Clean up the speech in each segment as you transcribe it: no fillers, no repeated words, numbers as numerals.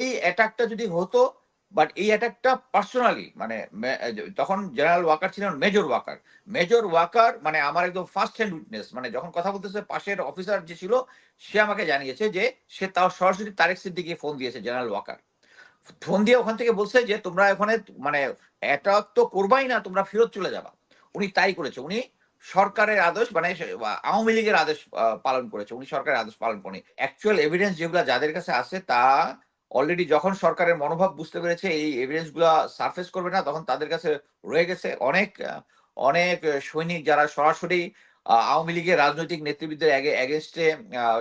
এই অ্যাটাকটা যদি হতো, বাট এই অ্যাটাকটা পার্সোনালি মানে তখন জেনারেল ওয়াকার ছিলেন মেজর ওয়াকার মানে আমার একদম ফার্স্ট হ্যান্ড উইটনেস, মানে যখন কথা বলতেছে পাশের অফিসার যে ছিল সে আমাকে জানিয়েছে যে সে তাও সরাসরি তারেক সিদ্দিকীকে ফোন দিয়েছে, জেনারেল ওয়াকার ফোন দিয়ে ওখান থেকে বলছে যে তোমরা ওখানে মানে অ্যাটাক তো করবাই না, তোমরা ফেরত চলে যাবা। উনি তাই করেছে, উনি সরকারের আদেশ মানে আওয়ামী লীগের আদেশ পালন করেছে, উনি সরকারের আদেশ পালন করেনি। অ্যাকচুয়াল এভিডেন্স যেগুলো যাদের কাছে আছে তা অলরেডি যখন সরকারের মনোভাব বুঝতে পেরেছে এই এভিডেন্স গুলা সারফেস করবে না, তখন তাদের কাছে রয়ে গেছে অনেক সৈনিক যারা সরাসরি আওয়ামী লীগের রাজনৈতিক নেতৃবৃন্দের এগেনস্টে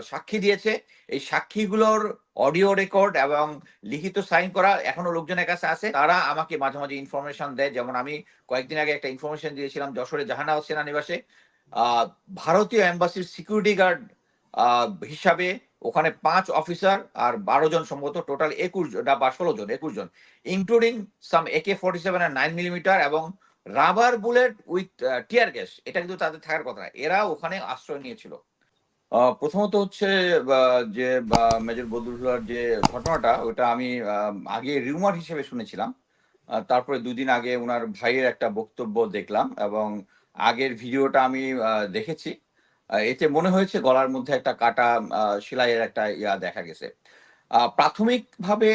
সাক্ষী দিয়েছে। এই সাক্ষীগুলোর অডিও রেকর্ড এবং লিখিত সাইন করা এখনো লোকজনের কাছে আছে। তারা আমাকে মাঝে মাঝে ইনফরমেশন দেয়। যেমন আমি কয়েকদিন আগে একটা ইনফরমেশন দিয়েছিলাম যশোরে জাহানাবাদ সেনানিবাসে ভারতীয় এম্বাসির সিকিউরিটি গার্ড হিসাবে ওখানে 5 অফিসার আর 12 জন সম্ভবত টোটাল 21 জন বা 16 জন 21 জন ইনক্লুডিং সাম AK-47 আর 9mm এবং rubber bullet with tear gas, এটা কিন্তু তাদের থাকার কথা না। এরা ওখানে আশ্রয় নিয়েছিল। প্রথমত হচ্ছে যে মেজর বদরুল্লাহর যে ঘটনাটা ওটা আমি আগে রিউমার হিসেবে শুনেছিলাম। তারপরে 2 দিন আগে উনার ভাইয়ের একটা বক্তব্য দেখলাম এবং আগের ভিডিওটা আমি দেখেছি। এতে মনে হয়েছে গলার মধ্যে একটা কাটা সেলাইয়ের একটা ইয়া দেখা গেছে। প্রাথমিকভাবে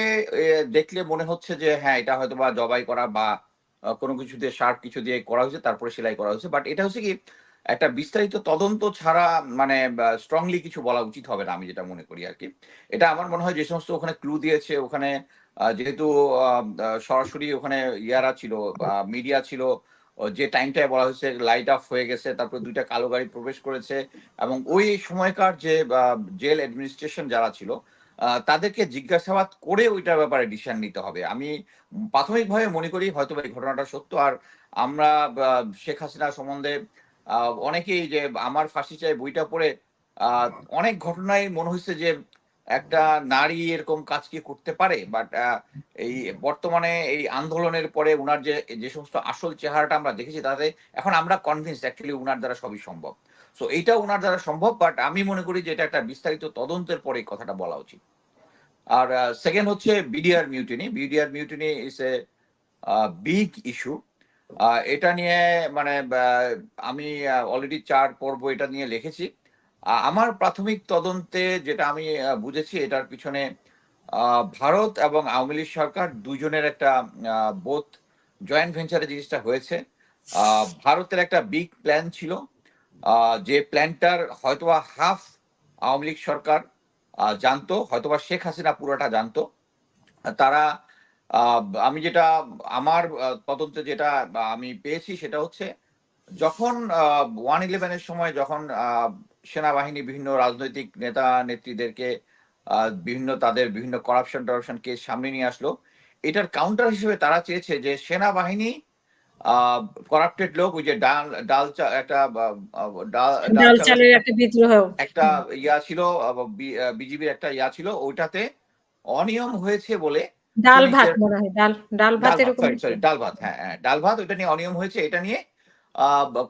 দেখলে মনে হচ্ছে যে হ্যাঁ, এটা হয়তোবা জবাই করা বা কোনো কিছু দিয়ে শার্প কিছু দিয়ে করা হয়েছে, তারপরে সেলাই করা হয়েছে। বাট এটা হচ্ছে কি একটা বিস্তারিত তদন্ত ছাড়া মানে স্ট্রংলি কিছু বলা উচিত হবে না, আমি যেটা মনে করি আরকি। এটা আমার মনে হয় যে সমস্ত ওখানে ক্লু দিয়েছে, ওখানে যেহেতু আ আ সরাসরি ওখানে ইয়ারা ছিল, মিডিয়া ছিল, যে টাইমটায় বলা হয়েছে লাইট অফ হয়ে গেছে, তারপরে ২ টা কালো গাড়ি প্রবেশ করেছে এবং ওই সময়কার যে জেল অ্যাডমিনিস্ট্রেশন যারা ছিল তাদেরকে জিজ্ঞাসাবাদ করে ওইটার ব্যাপারে ডিসিশন নিতে হবে। আমি প্রাথমিকভাবে মনে করি হয়তোবা এই ঘটনাটা সত্য। আর আমরা শেখ হাসিনা সম্বন্ধে আ অনেকেই যে আমার ফাঁসি চাই বইটা পড়ে আ অনেক ঘটনাই মনে হইছে যে একটা নারী এরকম কাজ কি করতে পারে? বাট এই বর্তমানে এই আন্দোলনের পরে উনার যে সমস্ত আসল চেহারাটা আমরা দেখেছি তাতে এখন আমরা কনভিন্সড অ্যাকচুয়ালি উনার দ্বারা সবই সম্ভব। সো এইটা উনার দ্বারা সম্ভব, বাট আমি মনে করি যে এটা একটা বিস্তারিত তদন্তের পরে এই কথাটা বলা উচিত। আর সেকেন্ড হচ্ছে BDR mutiny. BDR mutiny is a big issue. এটা নিয়ে মানে আমি অলরেডি 4 পর্ব এটা নিয়ে লিখেছি। আমার প্রাথমিক তদন্তে যেটা আমি বুঝেছি এটার পিছনে ভারত এবং আওয়ামী লীগ সরকার ২ জনের একটা বোথ জয়েন্ট ভেঞ্চারে জিনিসটা হয়েছে। ভারতের একটা বিগ প্ল্যান ছিল। যে প্ল্যানটার হয়তোবা হাফ আওয়ামী লীগ সরকার জানতো, হয়তোবা শেখ হাসিনা পুরোটা জানতো। তারা আমি যেটা আমার তদন্তে যেটা আমি পেয়েছি সেটা হচ্ছে যখন 1/11 এর সময় যখন সেনাবাহিনী বিভিন্ন রাজনৈতিক নেতা-নেত্রীদেরকে তাদের বিভিন্ন করাপশন-টরাপশন কেস সামনে নিয়ে আসলো। এটার কাউন্টার হিসেবে তারা চেয়েছে যে সেনাবাহিনী আ করাপ্টেড লোক ওই যে ডাল ডাল চা একটা বা আ ডা ডাল ডাল চালের চালের একটা বিদ্রোহ। একটা ইয়া ছিল, বিজিবির একটা ইয়া ছিল। ওইটাতে অনিয়ম হয়েছে বলে ডাল ভাত পুলিশের মনে হয়। ডাল ভাত ডাল ভাত, এরকম কিছু। সরি ডাল ভাত। হ্যাঁ, হ্যাঁ, ডাল ভাত ওইটা নিয়ে অনিয়ম হয়েছে। এটা নিয়ে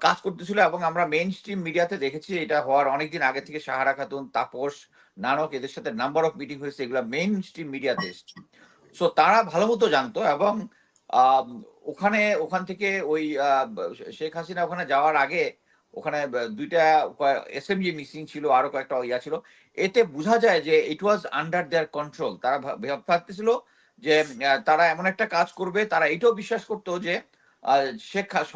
কাজ করতেছিল এবং আমরা মেইন স্ট্রিম মিডিয়াতে দেখেছি এটা হওয়ার অনেকদিন আগে থেকে সাহারা খাতুন, তাপস, নানক এদের সাথে নাম্বার অফ মিটিং হয়েছে। এগুলা মেইন স্ট্রিম মিডিয়াতে এসছে। সো তারা ভালোমতো জানতো এবং ওখান থেকে ওই শেখ হাসিনা ওখানে যাওয়ার আগে ওখানে ২ টা এসএমজি মিসিং ছিল, আরো কয়েকটা ইয়া ছিল। এতে বুঝা যায় যে ইট ওয়াজ আন্ডার দেয়ার কন্ট্রোল। তারা ভাবতেছিল যে তারা এমন একটা কাজ করবে, তারা এটাও বিশ্বাস করতো যে আ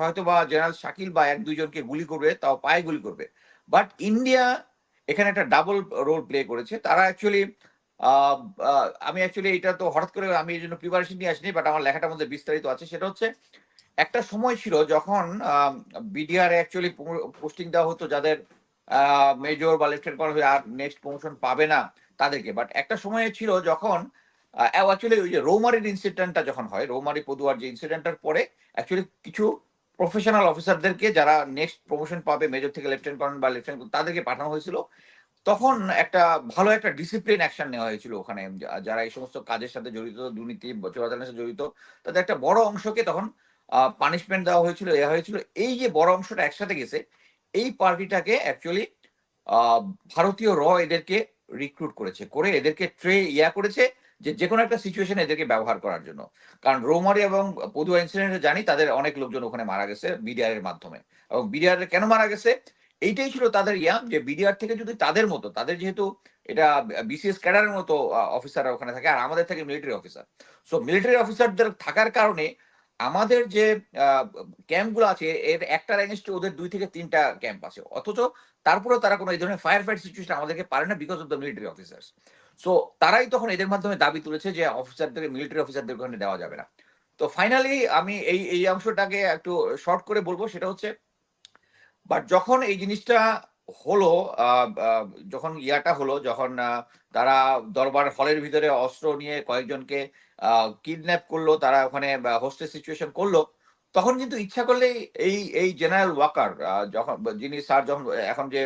হয়তোবা জেনারেল শাকিল বা ১-২ জনকে গুলি করবে, তাও পায়ে গুলি করবে। বাট ইন্ডিয়া এখানে একটা ডাবল রোল প্লে করেছে। তারা অ্যাকচুয়ালি আ আ আমি অ্যাকচুয়ালি এটা তো হঠাৎ করে আমি এজন্য প্রিপারেশন নিয়ে আসিনি। বাট আমার লেখাটার মধ্যে বিস্তারিত আছে। সেটা হচ্ছে একটা সময় ছিল যখন বিডিআর অ্যাকচুয়ালি পোস্টিং দেওয়া হতো যাদের মেজর বা লেফটেন্যান্ট কর্নেল হয়ে আর নেক্সট প্রমোশন পাবে না তাদেরকে। বাট একটা সময় ছিল যখন অ্যাকচুয়ালি ওই যে রৌমারীর ইনসিডেন্টটা যখন হয়, রৌমারী পদুয়ার যে ইনসিডেন্টটার পরে অ্যাকচুয়ালি কিছু প্রফেশনাল অফিসারদেরকে যারা নেক্সট প্রমোশন পাবে মেজর থেকে লেফটেন্যান্ট কর্নেল বা লেফটেন্যান্ট তাদেরকে পাঠানো হয়েছিল। তখন একটা ভালো একটা ডিসিপ্লিন অ্যাকশন নেওয়া হয়েছিল ওখানে। যারা এই সমস্ত কাজের সাথে জড়িত, দুর্নীতি চোরাচালানের সাথে জড়িত, তাদের একটা বড় অংশকে তখন পানিশমেন্ট দেওয়া হয়েছিল, হয়েছিল। এই যে বড় অংশটা একসাথে গেছে, এই পার্টিটাকে অ্যাকচুয়ালি আ ভারতীয় এদেরকে রিক্রুট করেছে। করে এদেরকে করেছে যে যে কোনো একটা সিচুয়েশনে এদেরকে ব্যবহার করার জন্য। কারণ রৌমারী এবং পদুয়া ইনসিডেন্টে জানি তাদের অনেক লোকজন ওখানে মারা গেছে বিডিআর এর মাধ্যমে। এবং বিডিআর কেন মারা গেছে? এইটাই ছিল তাদের যে বিডিআর থেকে যদি তাদের মতো, তাদের যেহেতু এটা বিসিএস ক্যাডারের মতো অফিসাররা ওখানে থাকে, আর আমাদের থাকে মিলিটারি অফিসার। সো মিলিটারি অফিসারদের থাকার কারণে আমাদের যে ক্যাম্পগুলো আছে এর একটার এগেইনস্টে ওদের ২ থেকে ৩ টা ক্যাম্প আছে। অথচ তারপরেও তারা কোনো এই ধরনের ফায়ার ফাইট সিচুয়েশন আমাদেরকে পারে না because of the military officers. So তারাই তখন এদের মাধ্যমে দাবি তুলেছে যে অফিসারদের, মিলিটারি অফিসারদের ওখানে দেওয়া যাবে না। তো ফাইনালি আমি এই অংশটাকে একটু শর্ট করে বলব, সেটা হচ্ছে বাট যখন এই জিনিসটা হলো, যখন ইয়াটা হলো, যখন তারা দরবার হলের ভিতরে অস্ত্র নিয়ে কয়েকজনকে কিডন্যাপ করলো, তারা ওখানে হোস্টেজ সিচুয়েশন করলো, তখন কিন্তু ইচ্ছা করলেই এই জেনারেল ওয়াকার, যখন যিনি স্যার, যখন এখন যে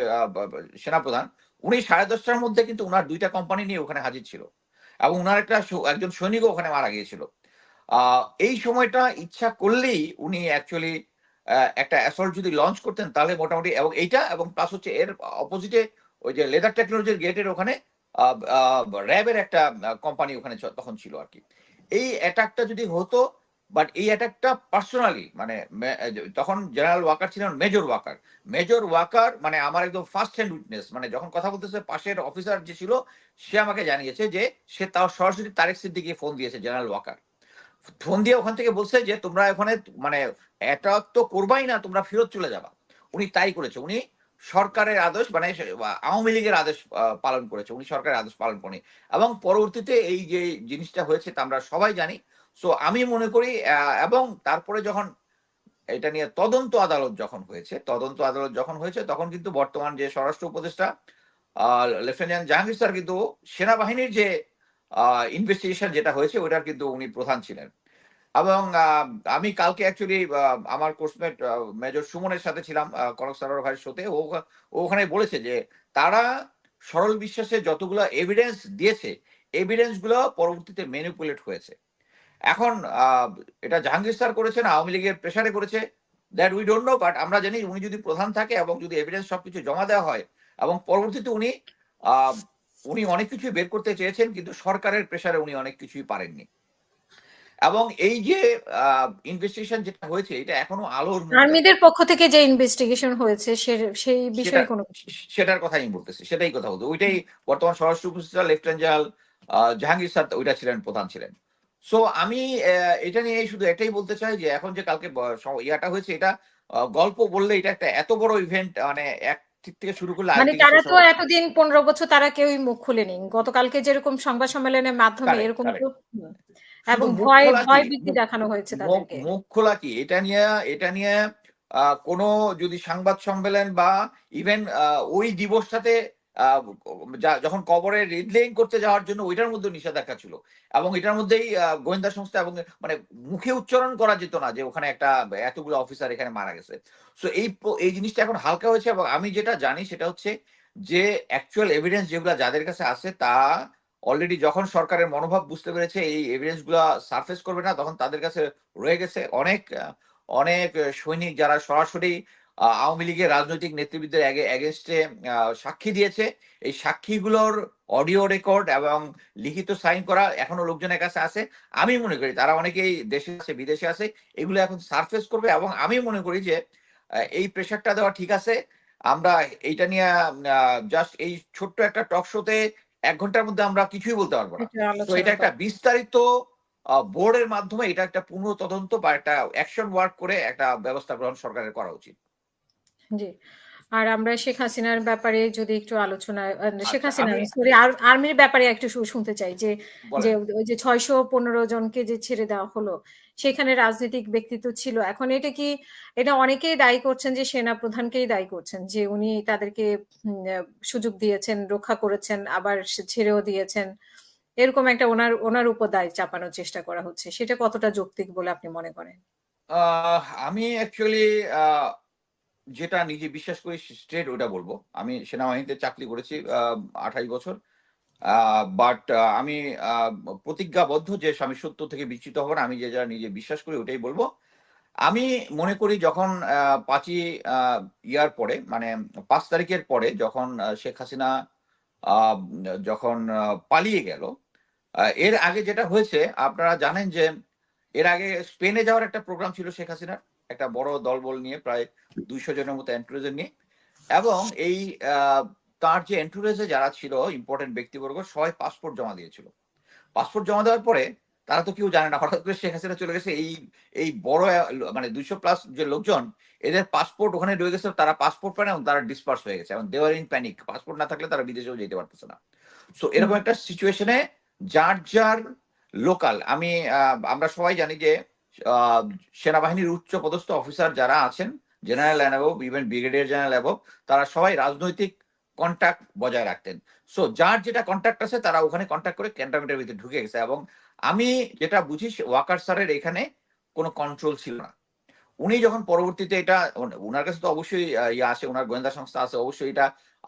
সেনাপ্রধান, উনি 10:30টার মধ্যে কিন্তু উনার 2টা কোম্পানি নিয়ে ওখানে হাজির ছিল এবং উনার একজন সৈনিকও ওখানে মারা গিয়েছিল। এই সময়টা ইচ্ছা করলেই উনি অ্যাকচুয়ালি একটা অ্যাসল্ট যদি লঞ্চ করতেন তাহলে মোটামুটি, এবং এইটা এবং প্লাস হচ্ছে এর অপোজিটে ওই যে লেদার টেকনোলজির গেটের ওখানে র্যাবের একটা কোম্পানি ওখানে তখন ছিল আর কি। এই অ্যাটাকটা যদি হতো, বাট এই অ্যাটাকটা পার্সোনালি, মানে তখন জেনারেল ওয়াকার ছিলেন মেজর ওয়াকার। মেজর ওয়াকার মানে আমার একদম ফার্স্ট হ্যান্ড উইটনেস, মানে যখন কথা বলতেছে পাশের অফিসার যে ছিল সে আমাকে জানিয়েছে যে সে তাও সরাসরি তারেক সিদ্দিকীকে ফোন দিয়েছে, জেনারেল ওয়াকার ফোন দিয়ে ওখান থেকে বলছে যে তোমরা ওখানে মানে অ্যাটাক তো করবাই না, তোমরা ফেরত চলে যাবা। উনি তাই করেছে। উনি সরকারের আদেশ, মানে আওয়ামী লীগের আদেশ পালন করেছে, উনি সরকারের আদেশ পালন করেনি। এবং পরবর্তীতে এই যে জিনিসটা হয়েছে তা আমরা সবাই জানি। সো আমি মনে করি এবং তারপরে যখন এটা নিয়ে তদন্ত আদালত যখন হয়েছে তখন কিন্তু বর্তমান যে স্বরাষ্ট্র উপদেষ্টা লেফটেন্যান্ট জাহাঙ্গীর স্যার কিন্তু সেনাবাহিনীর যে ইনভেস্টিগেশন যেটা হয়েছে ওটার কিন্তু উনি প্রধান ছিলেন। এবং আমি কালকে অ্যাকচুয়ালি আমার কোর্সমেট মেজর সুমনের সাথে ছিলাম কনক সারোয়ার ভাইয়ের শোতে। ও ওখানে বলেছে যে তারা সরল বিশ্বাসে যতগুলো এভিডেন্স দিয়েছে, এভিডেন্স গুলো পরবর্তীতে ম্যানিপুলেট হয়েছে। এখন এটা জাহাঙ্গীর স্যার করেছেন, আওয়ামী লীগের প্রেসারে করেছে, that we don't know. But আমরা জানি উনি যদি প্রধান থাকে এবং যদি এভিডেন্স সবকিছু জমা দেওয়া হয়, এবং পরবর্তীতে উনি অনেক কিছুই বের করতে চেয়েছেন, কিন্তু সরকারের প্রেসারে উনি অনেক কিছুই পারেননি। এবং এই যে ইনভেস্টিগেশন যেটা হয়েছে এটা এখনো আলোর মুখ আর্মিদের পক্ষ থেকে যে ইনভেস্টিগেশন হয়েছে সেই বিষয়ে কোনো সেটার কথা আমি বলতেছি, সেটাই কথা বলতে, ওইটাই বর্তমান স্বরাষ্ট্র উপদেষ্টা লেফটেন্যান্ট জেনারেল জাহাঙ্গীর স্যার ওইটা ছিলেন, প্রধান ছিলেন। সো আমি এটা নিয়ে শুধু এটাই বলতে চাই যে এখন যে কালকে ইয়াটা হয়েছে, এটা গল্প বললে এটা একটা এত বড় ইভেন্ট, মানে এক দিক থেকে শুরু করলে মানে আরেকদিকে তারা শেষ তো হবে। এতদিন 15 বছর তারা কেউই মুখ খুলেনি। গতকালকে যেরকম সংবাদ সম্মেলনের মাধ্যমে কারেক্ট, এরকম তো কারেক্ট। শুধু এবং মুখ ভয় খোলা কি, ভয় ভীতি দেখানো হয়েছে তাদেরকে। মুখ খোলা কি, এটা নিয়ে কোনো যদি সংবাদ সম্মেলন বা ইভেন ওই দিবসটাতে যখন কবরে রিডলেইং করতে যাওয়ার জন্য ওইটার মধ্যে নিষেধাজ্ঞা ছিল, এবং এটার মধ্যেই গোয়েন্দা সংস্থা এবং মানে মুখে উচ্চারণ করা যেত না যে ওখানে একটা এতগুলো অফিসার এখানে মারা গেছে। সো এই জিনিসটা এখন হালকা হয়েছে, এবং আমি যেটা জানি সেটা হচ্ছে যে অ্যাকচুয়াল এভিডেন্স যেগুলো যাদের কাছে আছে তা অলরেডি যখন সরকারের মনোভাব বুঝতে পেরেছে এই এভিডেন্স গুলা সারফেস করবে না, তখন তাদের কাছে রয়ে গেছে অনেক সৈনিক যারা সরাসরি আওয়ামী লীগের রাজনৈতিক নেতৃবৃন্দের এগেনস্টে সাক্ষী দিয়েছে। এই সাক্ষীগুলোর অডিও রেকর্ড এবং লিখিত সাইন করা এখনো লোকজনের কাছে আছে। আমি মনে করি তারা অনেকেই দেশে আছে, বিদেশে আছে, এগুলো এখন সারফেস করবে। এবং আমি মনে করি যে এই প্রেশারটা দেওয়া ঠিক আছে। আমরা এইটা নিয়ে জাস্ট এই ছোট্ট একটা টক শোতে 1 ঘন্টার মধ্যে আমরা কিছুই বলতে পারবো না। এটা তো আলোচনা এটা একটা করা। বিস্তারিত বোর্ডের মাধ্যমে এটা একটা পূর্ণ তদন্ত বা একটা অ্যাকশন ওয়ার্ক করে একটা ব্যবস্থা গ্রহণ সরকারের করা উচিত। জি। আর আমরা শেখ হাসিনার ব্যাপারে যদি একটু আলোচনা, শেখ আচ্ছা, হাসিনা আমি সরি আর্মির ব্যাপারে একটু শুনতে চাই যে বলেন। ওই যে 615 জনকে যে ছেড়ে দেওয়া হলো, সেখানে রাজনৈতিক ব্যক্তিত্ব ছিল। এখন এটা অনেকেই দায়ী করছেন যে সেনা প্রধানকেই দায়ী করছেন যে উনি তাদেরকে সুযোগ দিয়েছেন, রক্ষা করেছেন, আবার ছেড়েও দিয়েছেন। এরকম একটা ওনার উপর দায় চাপানোর চেষ্টা করা হচ্ছে। সেটা কতটা যৌক্তিক বলে আপনি মনে করেন? আমি অ্যাকচুয়ালি যেটা নিজে বিশ্বাস করি স্ট্রেট ওটা বলবো। আমি সেনাবাহিনীতে চাকরি করেছি 28 বছর। বাট আমি প্রতিজ্ঞাবদ্ধ যে আমি সত্য থেকে বিচ্যুত হব না। আমি যা নিজে বিশ্বাস করি ওটাই বলবো। আমি মনে করি যখন ৫ই ইয়ার পরে, মানে ৫ তারিখের পরে যখন শেখ হাসিনা আ যখন পালিয়ে গেল, এর আগে যেটা হয়েছে আপনারা জানেন যে এর আগে স্পেনে যাওয়ার একটা প্রোগ্রাম ছিল শেখ হাসিনার, একটা বড় দলবল নিয়ে, প্রায় 200 জনের মতো এন্টুরিজম নিয়ে। এবং এই তার যে এন্টুরেজে যারা ছিল ইম্পর্টেন্ট ব্যক্তিবর্গ সবাই পাসপোর্ট জমা দিয়েছিল। পাসপোর্ট জমা দেওয়ার পরে তারা তো কেউ জানে না, হঠাৎ করে শেখ হাসিনা চলে গেছে। এই এই বড় মানে 200+ যে লোকজন, এদের পাসপোর্ট ওখানে রয়ে গেছে, তারা পাসপোর্ট পায় না এবং তারা ডিসপার্স হয়ে গেছে এবং দেওয়ার ইন প্যানিক। পাসপোর্ট না থাকলে তারা বিদেশেও যেতে পারতেছে না। সো হুম। এরকম একটা সিচুয়েশনে যার যার লোকাল, আমরা সবাই জানি যে আহ, সেনাবাহিনীর উচ্চ পদস্থ অফিসার যারা আছেন, general and above, even brigadier general above, তারা সবাই রাজনৈতিক কন্ট্যাক্ট বজায় রাখতেন। সো যার যেটা কন্ট্যাক্ট আছে তারা ওখানে কন্ট্যাক্ট করে ক্যান্টনমেন্টের ভিতরে ঢুকে গেছে। এবং আমি যেটা বুঝি ওয়াকার স্যারের এখানে কোনো কন্ট্রোল ছিল না। উনি যখন পরবর্তীতে এটা ওনার কাছে তো অবশ্যই ইয়ে আসে, ওনার গোয়েন্দা সংস্থা আছে, অবশ্যই এটা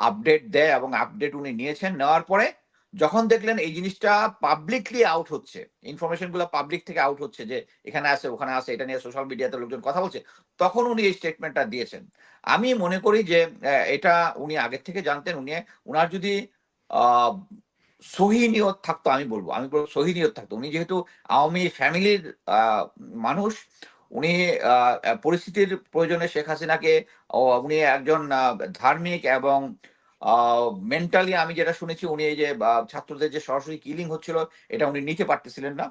আপডেট দেয় এবং আপডেট উনি নিয়েছেন। নেওয়ার পরে যখন দেখলেন এই জিনিসটা পাবলিকলি আউট হচ্ছে, ইনফরমেশন গুলো পাবলিক থেকে আউট হচ্ছে যে এখানে আছে ওখানে আছে, এটা নিয়ে সোশ্যাল মিডিয়াতে লোকজন কথা বলছে, তখন উনি এই স্টেটমেন্টটা দিয়েছেন। আমি মনে করি যে এটা উনি আগের থেকে জানতেন। উনার যদি আহ সহি নিয়ত থাকতো, আমি বলবো সহি নিয়ত থাকতো, উনি যেহেতু আওয়ামী ফ্যামিলির মানুষ, উনি পরিস্থিতির প্রয়োজনে শেখ হাসিনাকে উনি একজন ধার্মিক এবং মেন্টালি, আমি যেটা শুনেছি উনি এই যে ছাত্রদের যে সরাসরি কিলিং হচ্ছিল এটা উনি নিতে পারতেছিলেন না।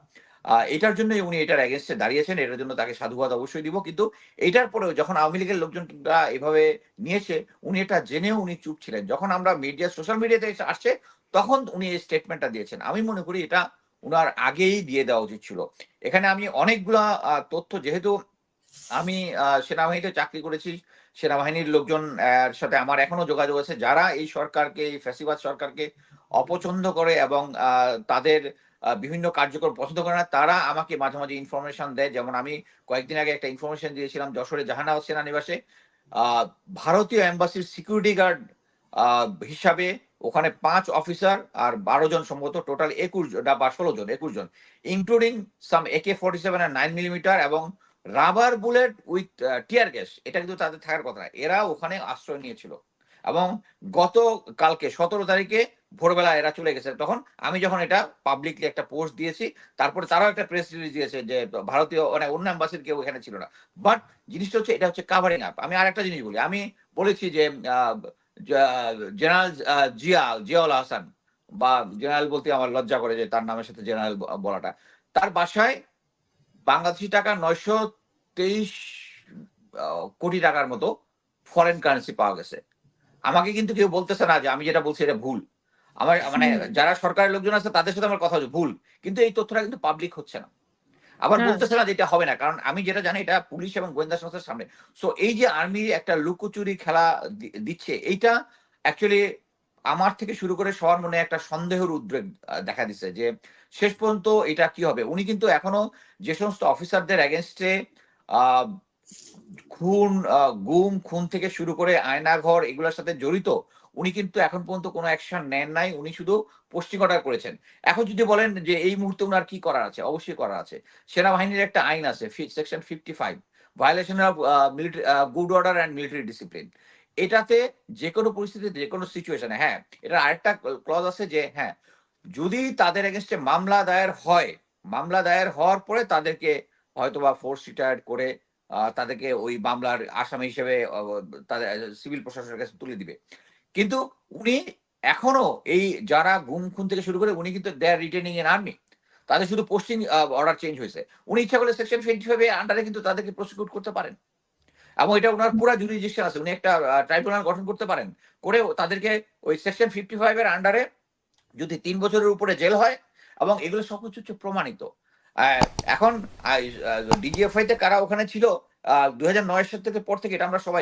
এটার জন্য উনি এটার এগেনস্টে দাঁড়িয়েছেন, এটার জন্য তাকে সাধুবাদ অবশ্যই দিব। কিন্তু এটার পরেও যখন আওয়ামী লীগের লোকজনরা এভাবে নিয়েছে, উনি এটা জেনেও উনি চুপ ছিলেন। যখন আমরা সোশ্যাল মিডিয়াতে আসছে তখন উনি এই স্টেটমেন্টটা দিয়েছেন। আমি মনে করি এটা উনার আগেই দিয়ে দেওয়া উচিত ছিল। এখানে আমি অনেকগুলা তথ্য, যেহেতু আমি সেনাবাহিনীতে চাকরি করেছি, সেনাবাহিনীর লোকজন সাথে আমার এখনো যোগাযোগ আছে, যারা এই সরকারকে, এই ফ্যাসিবাদ সরকারকে অপছন্দ করে এবং তাদের বিভিন্ন কার্যক্রম পছন্দ করে না, তারা আমাকে মাঝে মাঝে ইনফরমেশন দেয়। যেমন আমি কয়েকদিন আগে একটা ইনফরমেশন দিয়েছিলাম যশোরে জাহানাবাদ সেনানিবাসে ভারতীয় এম্বাসির সিকিউরিটি গার্ড হিসাবে ওখানে 5 অফিসার আর 12 জন, সম্ভবত টোটাল 21 জন, ইনক্লুডিং সাম AK-47 আর 9mm এবং rubber bullet with tear gas, এটা কিন্তু তাদের থাকার কথা না। এরা ওখানে আশ্রয় নিয়েছিল এবং গত কালকে 17 তারিখে ভোরবেলা এরা চলে গেছে। তখন আমি যখন এটা পাবলিকলি একটা পোস্ট দিয়েছি, তারপরে তারাও একটা প্রেস রিলিজ দিয়েছে যে ভারতীয় মানে অন্য অ্যাম্বাসির কেউ এখানে ছিল না। বাট জিনিসটা হচ্ছে, এটা হচ্ছে কাভারিং আপ। আমি আর একটা জিনিস বলি, আমি বলেছি যে জেনারেল জিয়াউল হাসান, বা জেনারেল বলতে আমার লজ্জা করে যে তার নামের সাথে জেনারেল বলাটা, তার বাসায় বাংলাদেশি টাকা 923 কোটি টাকার মতো ফরেন কারেন্সি পাওয়া গেছে। আমাকে কিন্তু কেউ বলতেছে না যে আমি যেটা বলছি এটা ভুল। আমার মানে হুম। যারা সরকারের লোকজন আছে তাদের সাথে আমার কথা হচ্ছে ভুল, কিন্তু এই তথ্যটা কিন্তু পাবলিক হচ্ছে না। আবার হ্যাঁ। বলতেছে না যে এটা হবে না, কারণ আমি যেটা জানি এটা পুলিশ এবং গোয়েন্দা সংস্থার সামনে। সো এই যে আর্মি একটা লুকোচুরি খেলা দিচ্ছে, এইটা অ্যাকচুয়ালি আমার থেকে শুরু করে সবার মনে একটা সন্দেহের উদ্রেক দেখা দিচ্ছে যে শেষ পর্যন্ত এটা কি হবে। উনি কিন্তু এখনো যে সমস্ত অফিসারদের এগেনস্টে খুন, গুম খুন থেকে শুরু করে আয়নাঘর এগুলোর সাথে জড়িত, উনি কিন্তু এখন পর্যন্ত কোনো অ্যাকশন নেন নাই। উনি শুধু পোস্টিং অর্ডার করেছেন। এখন যদি বলেন যে এই মুহূর্তে উনার কি করার আছে, অবশ্যই করার আছে। সেনাবাহিনীর একটা আইন আছে, section 55, violation of good order and military discipline. এটাতে যে কোনো পরিস্থিতিতে, যে কোনো সিচুয়েশনে, হ্যাঁ, এটা আরেকটা ক্লজ আছে যে হ্যাঁ, যদি তাদের এগেনস্টে মামলা দায়ের হয়, মামলা দায়ের হওয়ার পরে তাদেরকে হয়তোবা ফোর্স রিটায়ার্ড করে তাদেরকে ওই মামলার আসামি হিসেবে তাদের সিভিল প্রশাসনের কাছে তুলে দিবে। কিন্তু উনি এখনো এই যারা গুম খুন থেকে শুরু করে, উনি কিন্তু দে আর রিটেনিং ইন আর্মি, তাদের শুধু পোস্টিং অর্ডার চেঞ্জ হয়েছে। উনি ইচ্ছা করলে সেকশন 25 এর আন্ডারে কিন্তু তাদেরকে প্রসিকিউট করতে পারেন এবং এটা ওনার পুরো জুরিডিকশন আছে। উনি একটা ট্রাইব্যুনাল গঠন করতে পারেন, করে তাদেরকে ওই সেকশন 55 এর আন্ডারে যদি 3 বছরের উপরে জেল হয়, এবং এগুলো সবকিছু হচ্ছে প্রমাণিত। এখন ডিজিএফআই তে কারা ওখানে ছিল 2009 সাল থেকে পর থেকে, এটা আমরা সবাই